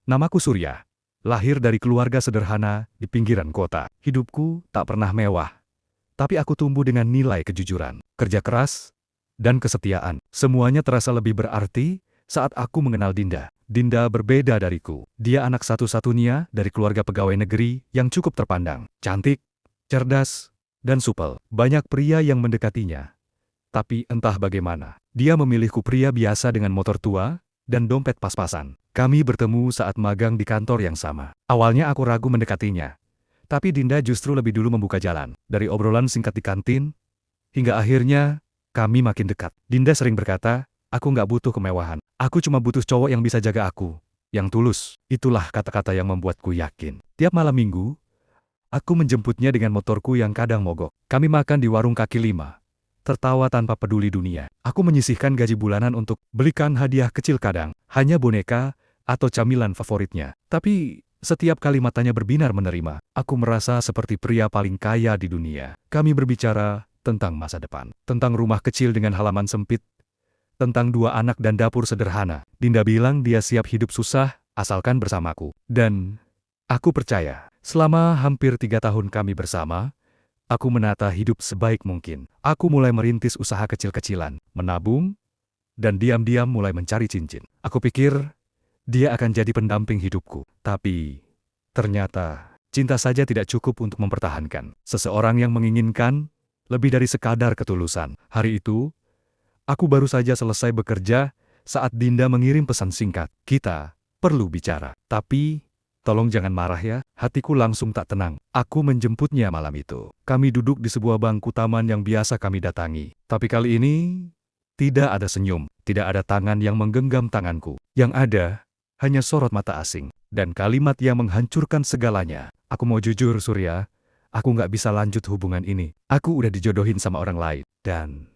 Namaku Surya. Lahir dari keluarga sederhana di pinggiran kota. Hidupku tak pernah mewah. Tapi aku tumbuh dengan nilai kejujuran, kerja keras, dan kesetiaan. Semuanya terasa lebih berarti saat aku mengenal Dinda. Dinda berbeda dariku. Dia anak satu-satunya dari keluarga pegawai negeri yang cukup terpandang. Cantik, cerdas, dan supel. Banyak pria yang mendekatinya. Tapi entah bagaimana, dia memilihku, pria biasa dengan motor tua dan dompet pas-pasan. Kami bertemu saat magang di kantor yang sama. Awalnya aku ragu mendekatinya. Tapi Dinda justru lebih dulu membuka jalan. Dari obrolan singkat di kantin, hingga akhirnya kami makin dekat. Dinda sering berkata, aku nggak butuh kemewahan. Aku cuma butuh cowok yang bisa jaga aku, yang tulus. Itulah kata-kata yang membuatku yakin. Tiap malam minggu, aku menjemputnya dengan motorku yang kadang mogok. Kami makan di warung kaki lima, tertawa tanpa peduli dunia. Aku menyisihkan gaji bulanan untuk belikan hadiah kecil, kadang hanya boneka atau camilan favoritnya. Tapi setiap kali matanya berbinar menerima, aku merasa seperti pria paling kaya di dunia. Kami berbicara tentang masa depan, tentang rumah kecil dengan halaman sempit, tentang 2 anak dan dapur sederhana. Dinda bilang dia siap hidup susah asalkan bersamaku. Dan aku percaya. Selama hampir 3 tahun kami bersama, aku menata hidup sebaik mungkin. Aku mulai merintis usaha kecil-kecilan, menabung, dan diam-diam mulai mencari cincin. Aku pikir dia akan jadi pendamping hidupku. Tapi ternyata cinta saja tidak cukup untuk mempertahankan seseorang yang menginginkan lebih dari sekadar ketulusan. Hari itu, aku baru saja selesai bekerja saat Dinda mengirim pesan singkat. Kita perlu bicara. Tapi tolong jangan marah ya. Hatiku langsung tak tenang. Aku menjemputnya malam itu. Kami duduk di sebuah bangku taman yang biasa kami datangi. Tapi kali ini, tidak ada senyum. Tidak ada tangan yang menggenggam tanganku. Yang ada, hanya sorot mata asing. Dan kalimat yang menghancurkan segalanya. Aku mau jujur, Surya. Aku nggak bisa lanjut hubungan ini. Aku udah dijodohin sama orang lain. Dan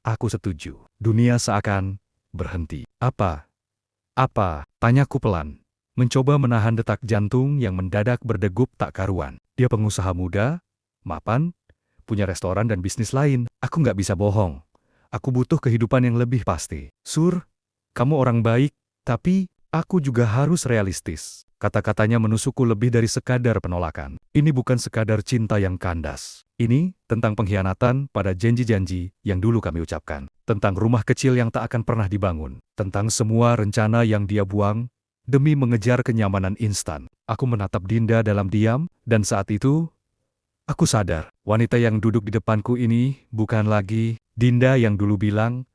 aku setuju. Dunia seakan berhenti. Apa? Apa? Tanyaku pelan. Mencoba menahan detak jantung yang mendadak berdegup tak karuan. Dia pengusaha muda, mapan, punya restoran dan bisnis lain. Aku nggak bisa bohong. Aku butuh kehidupan yang lebih pasti. Sur, kamu orang baik, tapi aku juga harus realistis. Kata-katanya menusukku lebih dari sekadar penolakan. Ini bukan sekadar cinta yang kandas. Ini tentang pengkhianatan pada janji-janji yang dulu kami ucapkan. Tentang rumah kecil yang tak akan pernah dibangun. Tentang semua rencana yang dia buang demi mengejar kenyamanan instan. Aku menatap Dinda dalam diam, dan saat itu, aku sadar, wanita yang duduk di depanku ini bukan lagi Dinda yang dulu bilang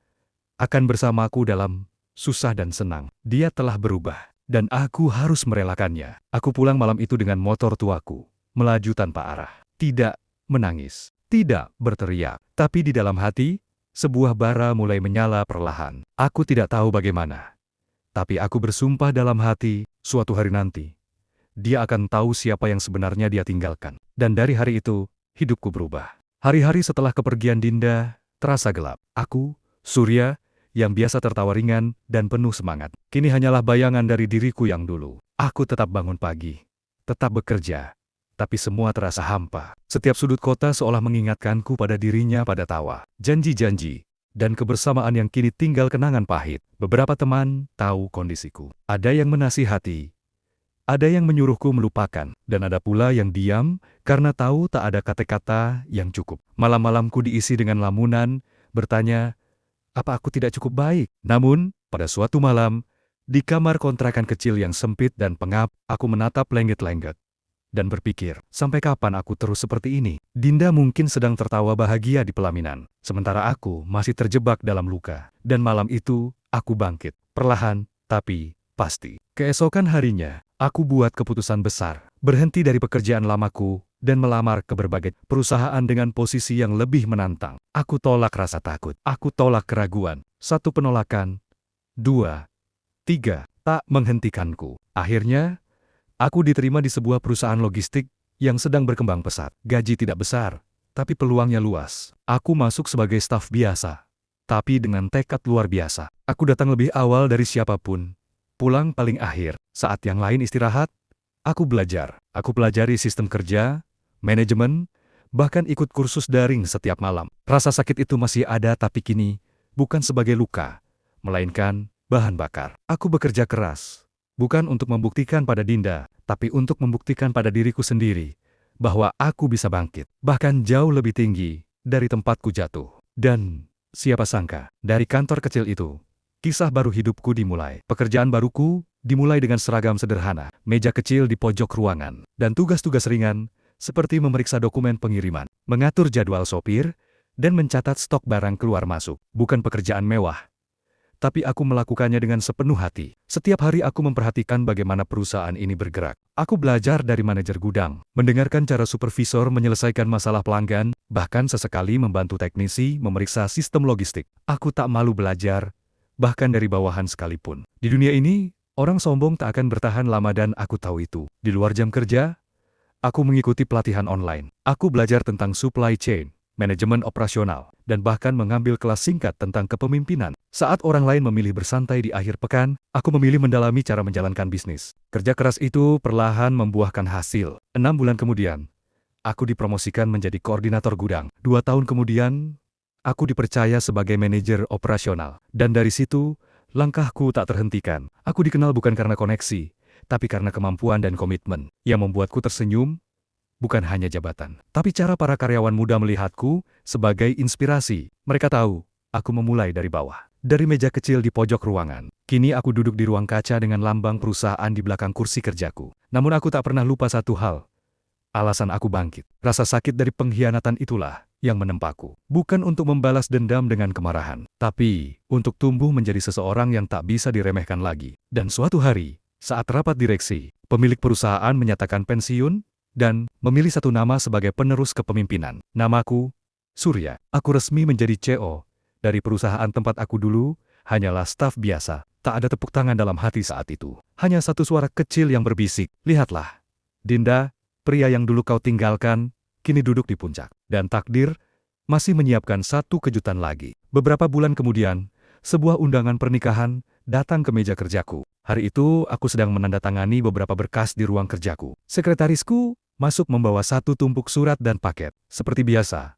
akan bersamaku dalam susah dan senang. Dia telah berubah, dan aku harus merelakannya. Aku pulang malam itu dengan motor tuaku, melaju tanpa arah. Tidak menangis, tidak berteriak, tapi di dalam hati, sebuah bara mulai menyala perlahan. Aku tidak tahu bagaimana. Tapi aku bersumpah dalam hati, suatu hari nanti, dia akan tahu siapa yang sebenarnya dia tinggalkan. Dan dari hari itu, hidupku berubah. Hari-hari setelah kepergian Dinda, terasa gelap. Aku, Surya, yang biasa tertawa ringan dan penuh semangat, kini hanyalah bayangan dari diriku yang dulu. Aku tetap bangun pagi, tetap bekerja, tapi semua terasa hampa. Setiap sudut kota seolah mengingatkanku pada dirinya pada tawa. Janji-janji dan kebersamaan yang kini tinggal kenangan pahit. Beberapa teman tahu kondisiku. Ada yang menasihati, ada yang menyuruhku melupakan, dan ada pula yang diam karena tahu tak ada kata-kata yang cukup. Malam-malamku diisi dengan lamunan, bertanya, apa aku tidak cukup baik? Namun, pada suatu malam, di kamar kontrakan kecil yang sempit dan pengap, aku menatap langit-langit dan berpikir, sampai kapan aku terus seperti ini? Dinda mungkin sedang tertawa bahagia di pelaminan, sementara aku masih terjebak dalam luka. Dan malam itu, aku bangkit, perlahan, tapi pasti. Keesokan harinya, aku buat keputusan besar, berhenti dari pekerjaan lamaku, dan melamar ke berbagai perusahaan dengan posisi yang lebih menantang. Aku tolak rasa takut, aku tolak keraguan. 1 penolakan, 2, 3, tak menghentikanku. Akhirnya, aku diterima di sebuah perusahaan logistik yang sedang berkembang pesat. Gaji tidak besar, tapi peluangnya luas. Aku masuk sebagai staf biasa, tapi dengan tekad luar biasa. Aku datang lebih awal dari siapapun, pulang paling akhir. Saat yang lain istirahat, aku belajar. Aku pelajari sistem kerja, manajemen, bahkan ikut kursus daring setiap malam. Rasa sakit itu masih ada, tapi kini bukan sebagai luka, melainkan bahan bakar. Aku bekerja keras, Bukan untuk membuktikan pada Dinda, tapi untuk membuktikan pada diriku sendiri bahwa aku bisa bangkit, bahkan jauh lebih tinggi dari tempatku jatuh. Dan siapa sangka, dari kantor kecil itu, kisah baru hidupku dimulai. Pekerjaan baruku dimulai dengan seragam sederhana, meja kecil di pojok ruangan, dan tugas-tugas ringan seperti memeriksa dokumen pengiriman, mengatur jadwal sopir, dan mencatat stok barang keluar masuk. Bukan pekerjaan mewah, tapi aku melakukannya dengan sepenuh hati. Setiap hari aku memperhatikan bagaimana perusahaan ini bergerak. Aku belajar dari manajer gudang, mendengarkan cara supervisor menyelesaikan masalah pelanggan, bahkan sesekali membantu teknisi memeriksa sistem logistik. Aku tak malu belajar, bahkan dari bawahan sekalipun. Di dunia ini, orang sombong tak akan bertahan lama dan aku tahu itu. Di luar jam kerja, aku mengikuti pelatihan online. Aku belajar tentang supply chain, manajemen operasional, dan bahkan mengambil kelas singkat tentang kepemimpinan. Saat orang lain memilih bersantai di akhir pekan, aku memilih mendalami cara menjalankan bisnis. Kerja keras itu perlahan membuahkan hasil. 6 bulan kemudian, aku dipromosikan menjadi koordinator gudang. 2 tahun kemudian, aku dipercaya sebagai manajer operasional. Dan dari situ, langkahku tak terhentikan. Aku dikenal bukan karena koneksi, tapi karena kemampuan dan komitmen yang membuatku tersenyum. Bukan hanya jabatan, tapi cara para karyawan muda melihatku sebagai inspirasi. Mereka tahu, aku memulai dari bawah. Dari meja kecil di pojok ruangan. Kini aku duduk di ruang kaca dengan lambang perusahaan di belakang kursi kerjaku. Namun aku tak pernah lupa satu hal. Alasan aku bangkit. Rasa sakit dari pengkhianatan itulah yang menempaku. Bukan untuk membalas dendam dengan kemarahan, tapi untuk tumbuh menjadi seseorang yang tak bisa diremehkan lagi. Dan suatu hari, saat rapat direksi, pemilik perusahaan menyatakan pensiun, dan memilih satu nama sebagai penerus kepemimpinan. Namaku, Surya. Aku resmi menjadi CEO. Dari perusahaan tempat aku dulu, hanyalah staf biasa. Tak ada tepuk tangan dalam hati saat itu. Hanya satu suara kecil yang berbisik. Lihatlah, Dinda, pria yang dulu kau tinggalkan, kini duduk di puncak. Dan takdir masih menyiapkan satu kejutan lagi. Beberapa bulan kemudian, sebuah undangan pernikahan datang ke meja kerjaku. Hari itu, aku sedang menandatangani beberapa berkas di ruang kerjaku. Sekretarisku masuk membawa satu tumpuk surat dan paket. Seperti biasa,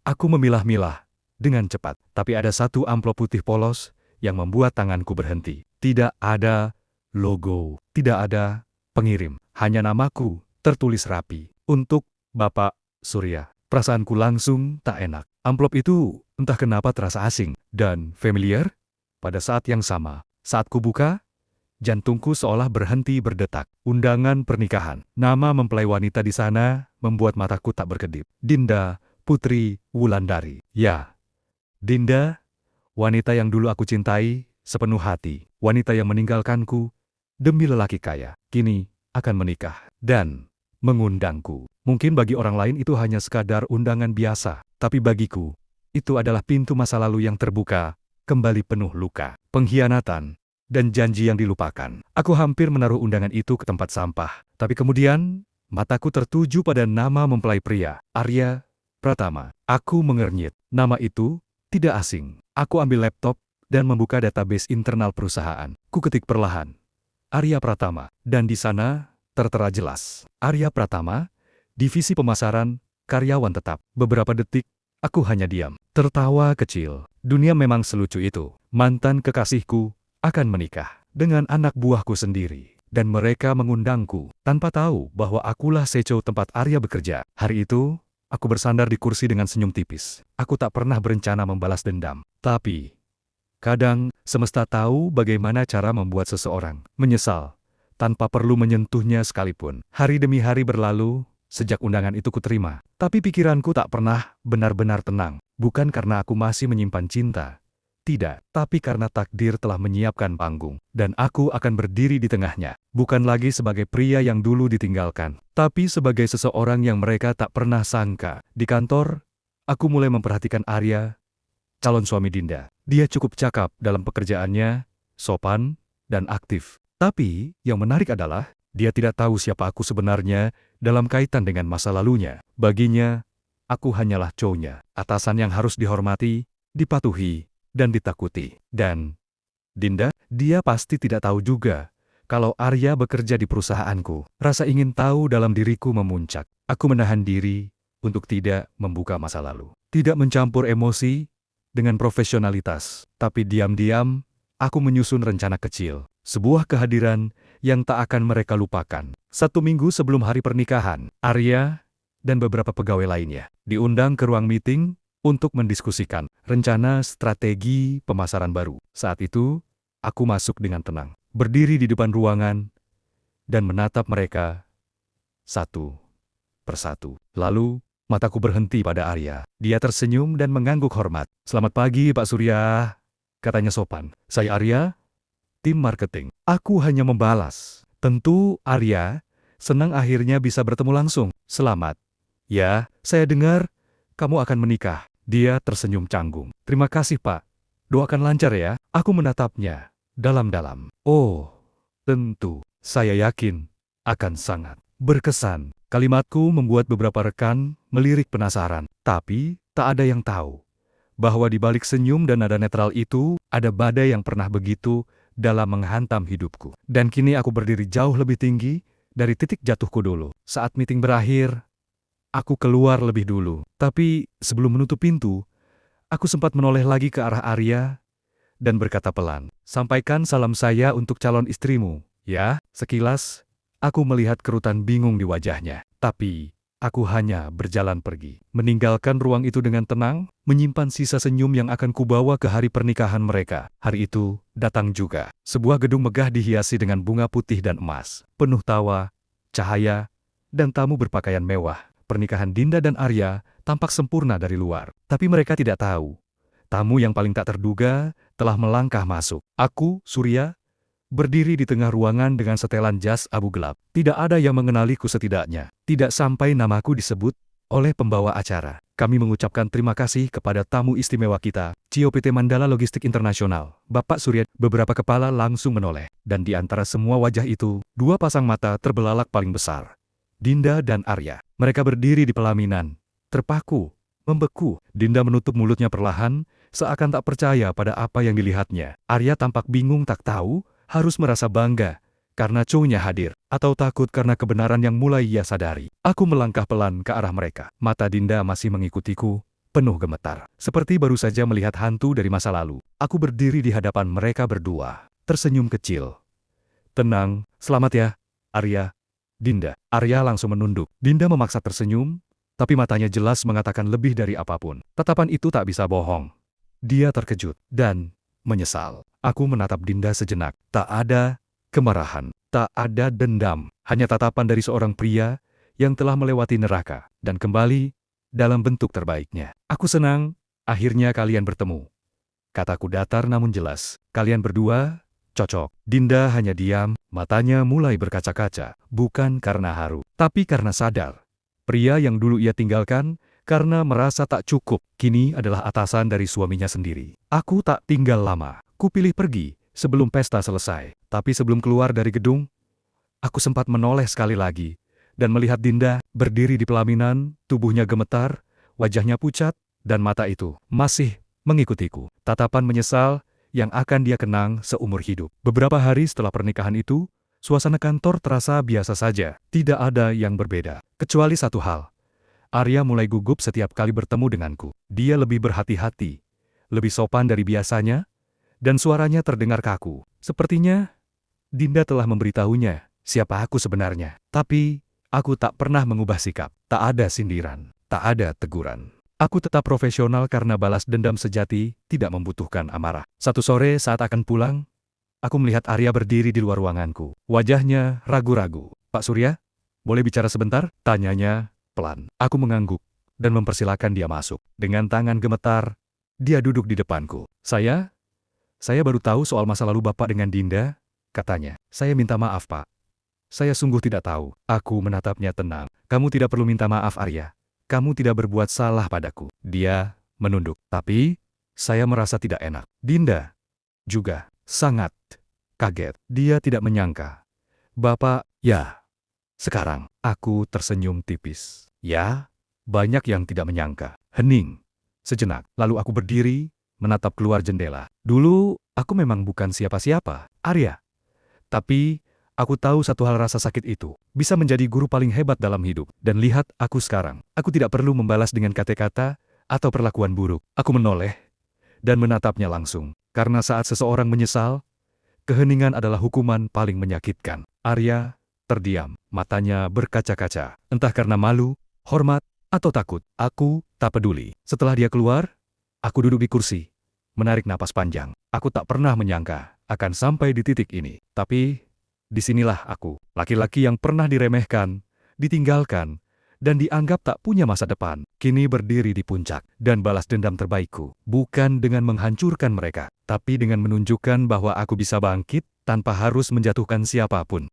aku memilah-milah dengan cepat. Tapi ada satu amplop putih polos yang membuat tanganku berhenti. Tidak ada logo, tidak ada pengirim. Hanya namaku tertulis rapi. Untuk Bapak Surya. Perasaanku langsung tak enak. Amplop itu entah kenapa terasa asing dan familiar. Pada saat yang sama, saat kubuka, jantungku seolah berhenti berdetak. Undangan pernikahan. Nama mempelai wanita di sana membuat mataku tak berkedip. Dinda Putri Wulandari. Ya, Dinda, wanita yang dulu aku cintai sepenuh hati. Wanita yang meninggalkanku demi lelaki kaya. Kini akan menikah dan mengundangku. Mungkin bagi orang lain itu hanya sekadar undangan biasa. Tapi bagiku, itu adalah pintu masa lalu yang terbuka, kembali penuh luka, pengkhianatan, dan janji yang dilupakan. Aku hampir menaruh undangan itu ke tempat sampah. Tapi kemudian, mataku tertuju pada nama mempelai pria, Arya Pratama. Aku mengernyit. Nama itu tidak asing. Aku ambil laptop dan membuka database internal perusahaan. Ku ketik perlahan, Arya Pratama. Dan di sana, tertera jelas. Arya Pratama, divisi pemasaran, karyawan tetap. Beberapa detik, aku hanya diam. Tertawa kecil. Dunia memang selucu itu. Mantan kekasihku akan menikah dengan anak buahku sendiri. Dan mereka mengundangku tanpa tahu bahwa akulah CEO tempat Arya bekerja. Hari itu, aku bersandar di kursi dengan senyum tipis. Aku tak pernah berencana membalas dendam. Tapi, kadang semesta tahu bagaimana cara membuat seseorang menyesal tanpa perlu menyentuhnya sekalipun. Hari demi hari berlalu, sejak undangan itu kuterima. Tapi pikiranku tak pernah benar-benar tenang. Bukan karena aku masih menyimpan cinta. Tidak, tapi karena takdir telah menyiapkan panggung, dan aku akan berdiri di tengahnya. Bukan lagi sebagai pria yang dulu ditinggalkan, tapi sebagai seseorang yang mereka tak pernah sangka. Di kantor, aku mulai memperhatikan Arya, calon suami Dinda. Dia cukup cakap dalam pekerjaannya, sopan, dan aktif. Tapi, yang menarik adalah, dia tidak tahu siapa aku sebenarnya dalam kaitan dengan masa lalunya. Baginya, aku hanyalah cowoknya, atasan yang harus dihormati, dipatuhi, dan ditakuti. Dan Dinda, dia pasti tidak tahu juga kalau Arya bekerja di perusahaanku. Rasa ingin tahu dalam diriku memuncak. Aku menahan diri untuk tidak membuka masa lalu. Tidak mencampur emosi dengan profesionalitas. Tapi diam-diam, aku menyusun rencana kecil. Sebuah kehadiran yang tak akan mereka lupakan. 1 minggu sebelum hari pernikahan, Arya dan beberapa pegawai lainnya diundang ke ruang meeting untuk mendiskusikan rencana strategi pemasaran baru. Saat itu, aku masuk dengan tenang, berdiri di depan ruangan, dan menatap mereka satu persatu. Lalu, mataku berhenti pada Arya. Dia tersenyum dan mengangguk hormat. "Selamat pagi, Pak Surya," katanya sopan. "Saya Arya, tim marketing." Aku hanya membalas, "Tentu, Arya, senang akhirnya bisa bertemu langsung. Selamat." "Ya, saya dengar kamu akan menikah." Dia tersenyum canggung. "Terima kasih, Pak. Doakan lancar ya." Aku menatapnya dalam-dalam. "Oh, tentu. Saya yakin akan sangat berkesan." Kalimatku membuat beberapa rekan melirik penasaran. Tapi, tak ada yang tahu bahwa di balik senyum dan nada netral itu, ada badai yang pernah begitu dalam menghantam hidupku. Dan kini aku berdiri jauh lebih tinggi dari titik jatuhku dulu. Saat meeting berakhir, aku keluar lebih dulu. Tapi, sebelum menutup pintu, aku sempat menoleh lagi ke arah Arya dan berkata pelan, "Sampaikan salam saya untuk calon istrimu, ya." Sekilas, aku melihat kerutan bingung di wajahnya. Tapi, aku hanya berjalan pergi, meninggalkan ruang itu dengan tenang, menyimpan sisa senyum yang akan kubawa ke hari pernikahan mereka. Hari itu datang juga. Sebuah gedung megah dihiasi dengan bunga putih dan emas, penuh tawa, cahaya, dan tamu berpakaian mewah. Pernikahan Dinda dan Arya tampak sempurna dari luar. Tapi mereka tidak tahu, tamu yang paling tak terduga telah melangkah masuk. Aku, Surya, berdiri di tengah ruangan dengan setelan jas abu gelap. Tidak ada yang mengenaliku setidaknya. Tidak sampai namaku disebut oleh pembawa acara. Kami mengucapkan terima kasih kepada tamu istimewa kita, COPT Mandala Logistik Internasional, Bapak Surya. Beberapa kepala langsung menoleh. Dan di antara semua wajah itu, 2 pasang mata terbelalak paling besar. Dinda dan Arya. Mereka berdiri di pelaminan, terpaku, membeku. Dinda menutup mulutnya perlahan, seakan tak percaya pada apa yang dilihatnya. Arya tampak bingung, tak tahu harus merasa bangga karena cowoknya hadir, atau takut karena kebenaran yang mulai ia sadari. Aku melangkah pelan ke arah mereka. Mata Dinda masih mengikutiku, penuh gemetar. Seperti baru saja melihat hantu dari masa lalu. Aku berdiri di hadapan mereka berdua, tersenyum kecil. "Tenang, selamat ya, Arya." "Dinda." Arya langsung menunduk. Dinda memaksa tersenyum, tapi matanya jelas mengatakan lebih dari apapun. Tatapan itu tak bisa bohong. Dia terkejut dan menyesal. Aku menatap Dinda sejenak. Tak ada kemarahan, tak ada dendam, hanya tatapan dari seorang pria yang telah melewati neraka dan kembali dalam bentuk terbaiknya. "Aku senang, akhirnya kalian bertemu," kataku datar namun jelas. "Kalian berdua cocok." Dinda hanya diam, matanya mulai berkaca-kaca, bukan karena haru, tapi karena sadar. Pria yang dulu ia tinggalkan karena merasa tak cukup, kini adalah atasan dari suaminya sendiri. Aku tak tinggal lama. Kupilih pergi sebelum pesta selesai. Tapi sebelum keluar dari gedung, aku sempat menoleh sekali lagi dan melihat Dinda berdiri di pelaminan, tubuhnya gemetar, wajahnya pucat, dan mata itu masih mengikutiku. Tatapan menyesal yang akan dia kenang seumur hidup. Beberapa hari setelah pernikahan itu, suasana kantor terasa biasa saja. Tidak ada yang berbeda, kecuali satu hal. Arya mulai gugup setiap kali bertemu denganku. Dia lebih berhati-hati, lebih sopan dari biasanya, dan suaranya terdengar kaku. Sepertinya Dinda telah memberitahunya siapa aku sebenarnya. Tapi aku tak pernah mengubah sikap. Tak ada sindiran, tak ada teguran. Aku tetap profesional karena balas dendam sejati tidak membutuhkan amarah. Satu sore saat akan pulang, aku melihat Arya berdiri di luar ruanganku. Wajahnya ragu-ragu. "Pak Surya, boleh bicara sebentar?" tanyanya pelan. Aku mengangguk dan mempersilakan dia masuk. Dengan tangan gemetar, dia duduk di depanku. Saya baru tahu soal masa lalu Bapak dengan Dinda," katanya. "Saya minta maaf, Pak. Saya sungguh tidak tahu." Aku menatapnya tenang. "Kamu tidak perlu minta maaf, Arya. Kamu tidak berbuat salah padaku." Dia menunduk. Tapi, saya merasa tidak enak. Dinda juga sangat kaget. Dia tidak menyangka. "Bapak, ya." Sekarang, aku tersenyum tipis. Ya, banyak yang tidak menyangka. Hening sejenak. Lalu aku berdiri, menatap keluar jendela. Dulu, aku memang bukan siapa-siapa, Arya. Tapi, aku tahu satu hal, rasa sakit itu bisa menjadi guru paling hebat dalam hidup. Dan lihat aku sekarang. Aku tidak perlu membalas dengan kata-kata atau perlakuan buruk. Aku menoleh dan menatapnya langsung. Karena saat seseorang menyesal, Keheningan adalah hukuman paling menyakitkan. Arya terdiam, matanya berkaca-kaca. Entah karena malu, hormat, atau takut. Aku tak peduli. Setelah dia keluar, aku duduk di kursi, menarik napas panjang. Aku tak pernah menyangka akan sampai di titik ini. Tapi, disinilah aku, laki-laki yang pernah diremehkan, ditinggalkan, dan dianggap tak punya masa depan, kini berdiri di puncak dan balas dendam terbaikku. Bukan dengan menghancurkan mereka, tapi dengan menunjukkan bahwa aku bisa bangkit tanpa harus menjatuhkan siapapun.